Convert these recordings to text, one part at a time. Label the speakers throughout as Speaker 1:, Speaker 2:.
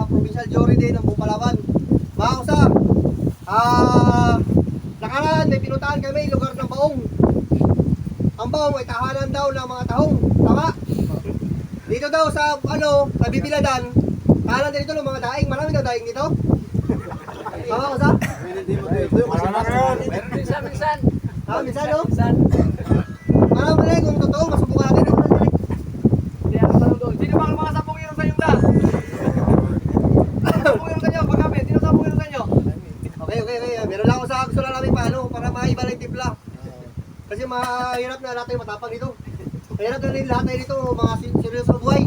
Speaker 1: provincial jury din ng buong Palawan. Mga kusa, nakaraan may pinuntahan kami lugar ng Baong. Ang Baong ay tahanan daw ng mga tahong. Tama? Dito daw sa sa Bibiladan, tahanan dito ng mga daing. Marami daw daing dito. Tama kusa?
Speaker 2: Meron din sa minsan.
Speaker 1: Minsan no?
Speaker 2: Minsan.
Speaker 1: Marami rin kung totoo, masubukan natin.
Speaker 2: Hindi ako tanong doon. Sino ba ang mga 10 kilo sa inyo da? 10 kilo sa inyo, pag kami. Sino 10 kilo sa inyo?
Speaker 1: Okay. Meron lang ako sa gusto lang namin paano para maiba lang yung timpla. Kasi mahirap na natin matapang dito. Mahirap na rin lahat tayo dito, mga seryoso buhay.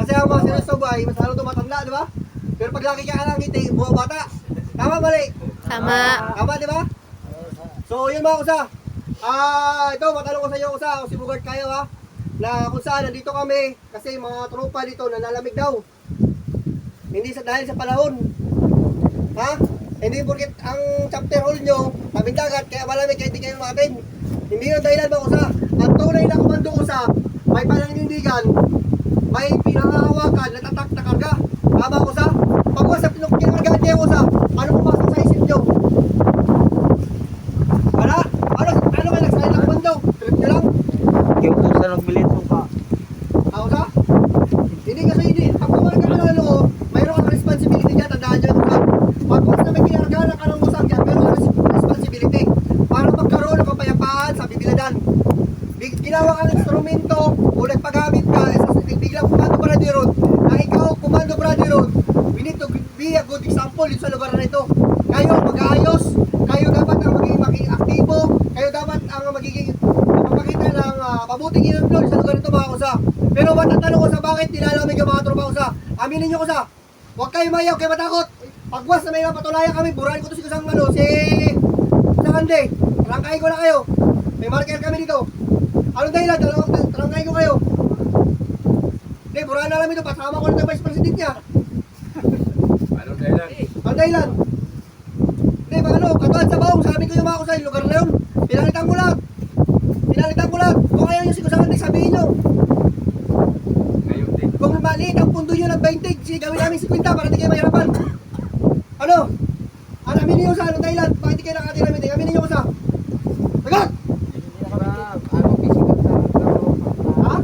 Speaker 1: Kasi ang mga seryoso buhay, mas lalo ito matanda, di ba? Pero pag laki ka lang ngiti, buha bata. Tama, mali?
Speaker 3: Tama.
Speaker 1: Tama, di ba? So, yun mga kusa. Ito, matanong ko sa iyo kusa, o si Bugart kayo ha, na kung saan nandito kami, kasi mga tropa dito nalalamig daw. Hindi dahil sa panahon. Ha? Hindi porket ang chapter hall nyo, tabing dagat, kaya malamig, kaya hindi kayo makatin. Hindi yung dahilan mga kusa. Ang tunay na komando kusa, may pananindigan, may pinangahawakan, natatak na karga. Tama kusa? Pag kusa, kinargaan niya kusa, ano pumasok sa isip nyo? Ano kayo nagsahin ng komando? Trip nyo lang?
Speaker 4: Yung usa nagbilit mo pa.
Speaker 1: Kusa? Hindi kasi hindi. Pag kumarga ka ng loo, mayroon kang responsibility dyan, tandaan dyan kusa. Pag kusa na may kinargaan ka ng usang dyan, mayroon kang responsibility para magkaroon ng kapayapaan sa Bibiladan. Ginawa kang instrumento o nagpagamit ka, biglang Komando Brother Road, na ikaw, Komando Brother Road, we need to be a good example dito sa lugar na ito. Kayo mag-aayos, kayo dapat ang maging aktibo, kayo dapat ang magiging magpapakita ng mabuting influence sa lugar nito mga kusa. Pero matatanong ko sa bakit nilalamig yung mga tropa kusa. Aminin nyo kusa, huwag kayo mayaw, kayo matakot. Pagwas na may napatulayan kami, burahin ko to si kusang sa Kande. Trangkahin ko na kayo. May marker kami dito. Anong dahilan? Trangkahin ko kayo. Hindi, burahan na namin ito. Pasama ko na ng Vice President niya.
Speaker 2: Anong dahilan?
Speaker 1: Anong dahilan? Hindi, katulad sa Baong, sabi ko yung mga kusay, lugar na yun. Pinalitan ko lang. Kung ayaw nyo si kusang Kande, sabihin nyo.
Speaker 2: Ngayon din.
Speaker 1: Kung maliit ang pundo nyo ng 20, sige, gawin namin 50 para hindi kayo mahirapan. Ano? Aminin nyo sa anong dahilan? Bakit hindi kayo nakatira? Aminin nyo ko sa. Sagot! Ha?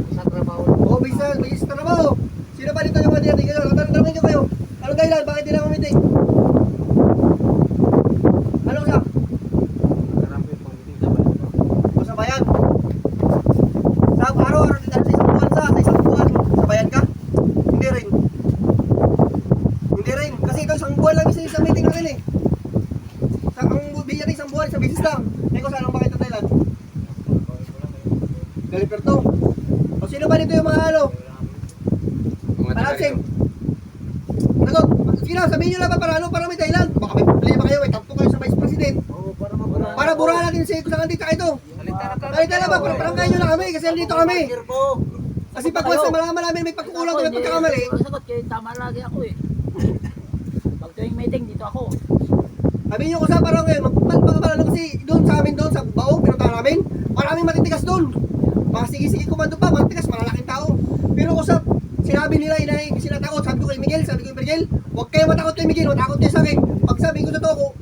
Speaker 1: Oo, bisa sa trabaho. Sino ba dito yung mga diyan? Tanongin nyo kayo. Anong dahilan? Bakit hindi lang meeting? Ano sa? O sa bayan? Sa araw-araw din sa isang buwan sa isang buwan. Sa bayan ka? Hindi rin. Kasi ito isang buwan lang isa meeting natin eh. Ang biyan isang buwan, isang bisis lang. Hindi ko saan ang bakit ang dahilan. Galiperto. O sino ba dito yung mga Palapsing. Sagot. Sige na, sabihin nyo lang ba para may dahilan. Baka may problema kayo, may tampo kayo sa Vice President. Para burahan natin si Kusang Kande tsaka ito. Salita na ba, parangkahin nyo na kami kasi nandito kami. Kasi pag once na malaman namin may pagkukulang o may pagkakamali.
Speaker 5: Sagot kayo, tama lagi ako eh. Pag tuwing meeting, dito ako.
Speaker 1: Sabihin nyo ko sa parang ngayon, magpapalalo kasi doon sa amin doon sa Baong, pinunta namin. Maraming matitigas doon. Mga sige-sige komando pa, matitigas, malalaking tao. Pero ko sa sinabi nila, hindi sila takot. Sabi ko kay Miguel, Miguel, huwag kayo matakot kay Miguel, matakot kayo sa akin. Pag sabi ko totoo ko,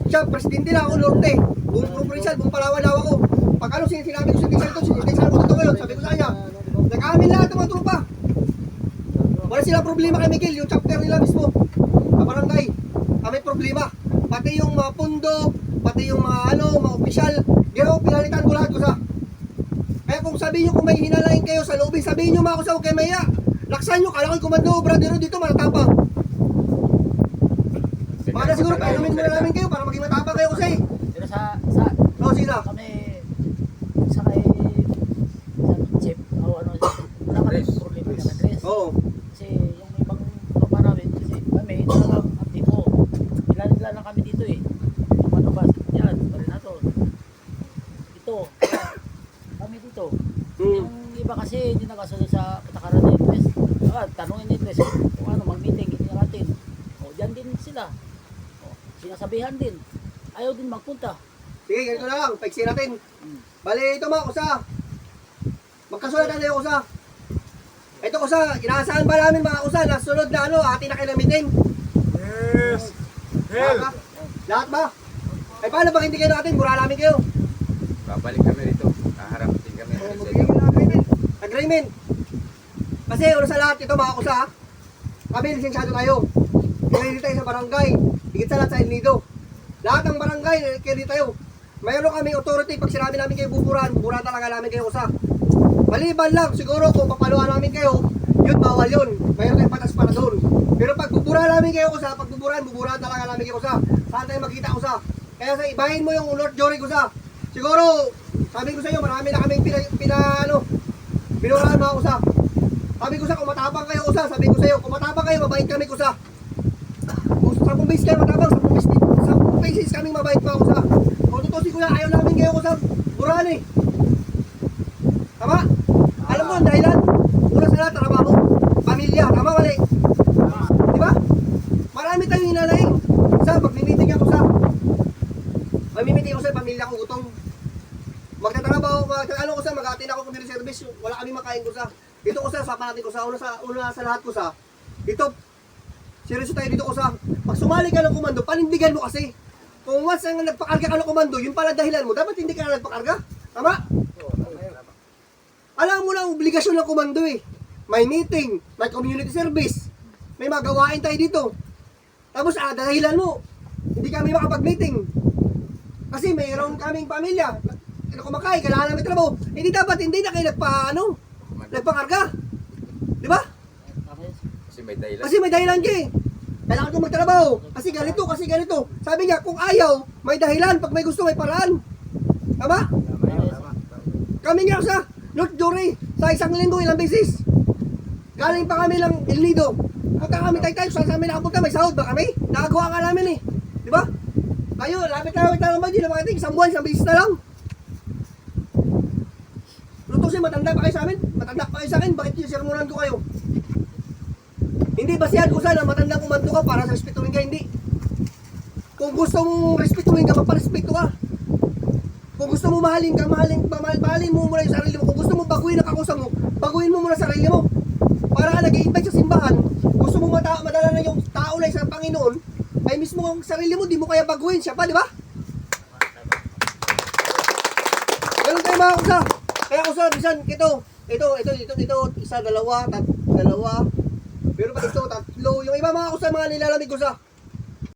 Speaker 1: siya, presidente lang ako, Norte. Buong provincial, buong Palawan daw ako. Pag sinabi ko sintiksal ko totoo yun, sabi ko sa kanya, nag-aamin lahat ng mga trupa. Wala silang problema kay Miguel, yung chapter nila mismo. Sa barangay, may problema. Pati yung mga pundo, pati yung mga mga opisyal, pinalitan ko lahat ko sa. Kaya kung sabihin nyo kung may hinalain kayo sa lobby, sabihin nyo mga kusa, huwag kayo maya. Laksan nyo, kala ko Komando Brother dito, matatapang. Baka na siguro, painumin muna namin kayo para maging matapang kayo kasi.
Speaker 5: Pero sa
Speaker 1: Sina?
Speaker 5: kami, sa kay Chip, wala kami problema ng address.
Speaker 1: Oo.
Speaker 5: Kasi yung ibang tropa namin, kasi kami, talagang aktibo. Ilan lang kami dito eh. Ano ba? Yan, pare na to. Ito, kami dito. Yung iba kasi hindi nakasunod sa patakaran ng interest. Tanungin ng interest kung ano, mag-meeting, hindi natin. O, dyan din sila. O, sinasabihan din. Ayaw din magpunta.
Speaker 1: Sige, ganito na lang, paiksi natin. Bali, ito mga kusa. Magkasulat na tayo kusa. Ito kusa, inaasahan ba namin mga kusa na sunod na ano, atin na kinamitin?
Speaker 3: Yes!
Speaker 1: Lahat ba? Lahat ba? Ay paano pag hindi kayo natin, mura namin kayo.
Speaker 3: Babalik kami rito. Haharapin kami
Speaker 1: Oh,
Speaker 3: sa
Speaker 1: magbigay
Speaker 3: inyo.
Speaker 1: ng agreement. Agreement. Kasi una sa lahat ito mga kusa, kami lisensyado tayo. Kaya hindi tayo sa barangay. Higit sa lahat sa El Nido. Lahat ng barangay, kaya hindi tayo. Mayroon kami authority, pag sinabi namin kayo buburan talaga namin kayo kusa. Maliban lang, siguro kung papaluan namin kayo, yun bawal yun. Mayroon tayong patas para doon. Pero pag bubura namin kayo kusa, pag buburan talaga namin kayo kusa. Saan tayo magkita kusa? Kaya sa ibahin mo yung Lord Jory kusa. Siguro, sabi ko sa iyo, marami na kaming pinurahan mga kusa. Sabi ko sa kung matapang kayo kusa, sabi ko sa iyo, kung matapang kayo, mabait kami kusa. Kung 10 beses kayo matapang, 10 beses kaming mabait pa kusa. Kung totoo si kuya, ayaw namin kayo kusa, burahan eh. Tama? Alam mo ang dahilan? Una sa lahat, trabaho, pamilya, tama mali? Di ba? Marami tayong hinanay. Sa magmimiting ako sa mamimiting ako sa pamilya ko gutom. Magtatrabaho, ano ko sa mag-atin ako community service, wala kami makain ko sa. Dito ko sa natin ko sa una sa lahat ko sa. Dito seryoso tayo dito ko sa. Pag sumali ka ng komando, panindigan mo kasi. Kung once ang nagpakarga ka ng komando, yun pala dahilan mo, dapat hindi ka na nagpakarga. Tama? Alam mo na ang obligasyon ng komando eh. May meeting, may community service, may magawain tayo dito. Tapos dahilan mo, hindi kami makapag-meeting. Kasi mayroon kaming pamilya. Kumakain, kailangan namin trabaho. Hindi dapat, hindi na kayo nagpakarga. Di ba?
Speaker 3: Kasi may dahilan.
Speaker 1: Kasi may dahilan ka eh. Kailangan ko magtrabaho. Kasi ganito. Sabi niya, kung ayaw, may dahilan. Pag may gusto, may paraan. Tama? Kami nga sa North Jory, sa isang linggo, ilang beses. Galing pa kami ng El Nido. Punta kami tayo, saan sa amin nakapunta, may sahod ba kami? Nakagawa ka namin eh. Di ba? Kayo, lapit na naman din. Isang buwan, isang beses na lang. Lutusin, matanda pa kayo sa amin? Matanda pa kayo sa akin? Bakit sisirmunan ko kayo? Hindi basihan ko sana matandang kumanto ka para sa respetuhin ka, hindi. Kung gusto mong respetuhin ka, magparespeto ka. Kung gusto mo mahalin ka, mahalin mo muna yung sarili mo. Kung gusto mo baguhin ang kakusang mo, baguhin mo muna sarili mo. Para ka nag-i-invite sa simbahan, gusto mo madala na yung tao na isang Panginoon, ay mismo ang sarili mo, di mo kaya baguhin siya pa, di ba? Ganun tayo mga kusa. Kaya kusa, bisan, ito, isa, dalawa, dalawa. Pero pag ito, tatlo, yung iba mga kusa, mga nilalamig kusa.